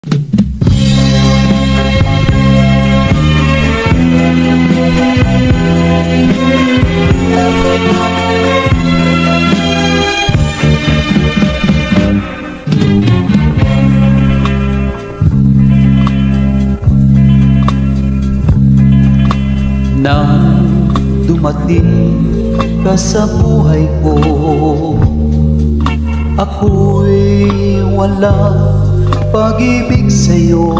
Nang dumating ka sa buhay ko, ako'y walang pag-ibig sa'yo.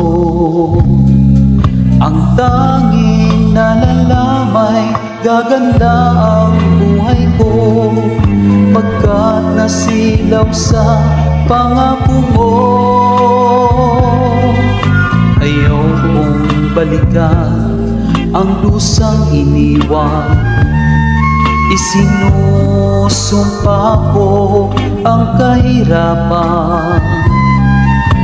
Ang tanging nalalamay, gaganda ang buhay ko, pagkat nasilaw sa pangako mo. Ayaw kong balikan ang dusang iniwan, isinusumpa ko ang kahirapan.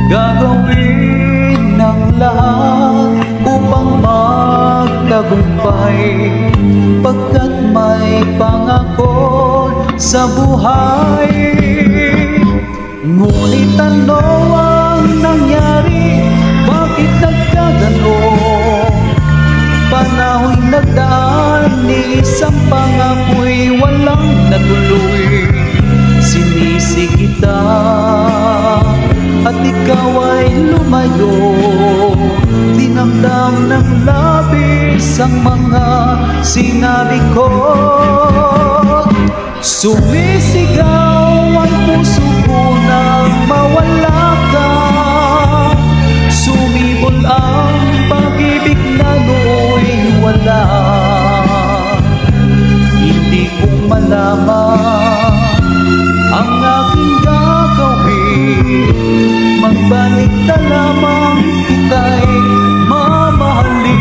Gagawin ng lahat upang magtagumpay, pagkat may pangako sa buhay. Ngunit ano ang nangyari? Bakit nagkaganon? Panaho'y nagdaan, ni isang pangako'y walang natuloy. Sinisi kita at ikaw ay lumayo, dinamdam ng labis ang mga sinabi ko. Sumisigaw ang puso ko nang mawala ka, sumibol ang pag-ibig na nooy wala. Hindi ko malaman ang aking gagawin, magbalik na lamang kita'y mamahalin.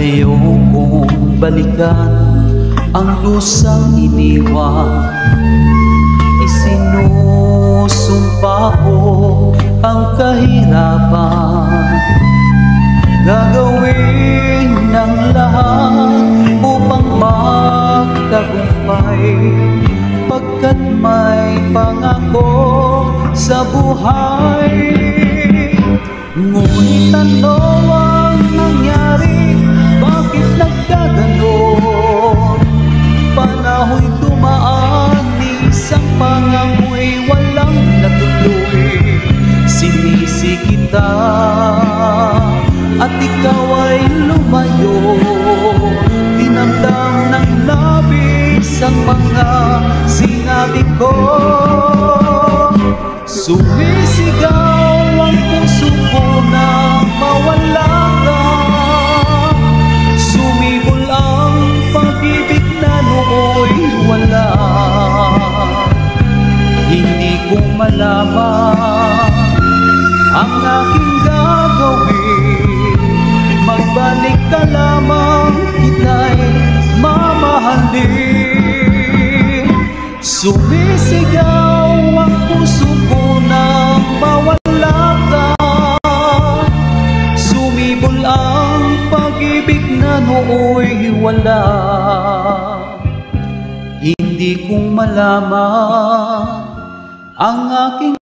Ayaw kong balikan ang dusang iniwan, isinusumpa ko ang kahirapan. Gagawin ng lahat upang magtagumpay, pagkat may pangako sa buhay. Ngunit ano ang nangyari? Bakit nagkaganon? Panaho'y dumaan, ni isang pangako'y walang natuloy. Sinisi kita at ikaw ay lumayo, dinamdam ng labis ang mga sinabi ko. Sumisigaw ang puso ko nang mawala ka, sumibol ang pag-ibig na nooy wala. Hindi ko malaman ang aking gagawin, magbalik ka lamang kita'y mamahalin. Sumisigaw ang puso ko nang mawala ka, sumibol ang pag-ibig na nooy wala. Hindi ko malaman ang aking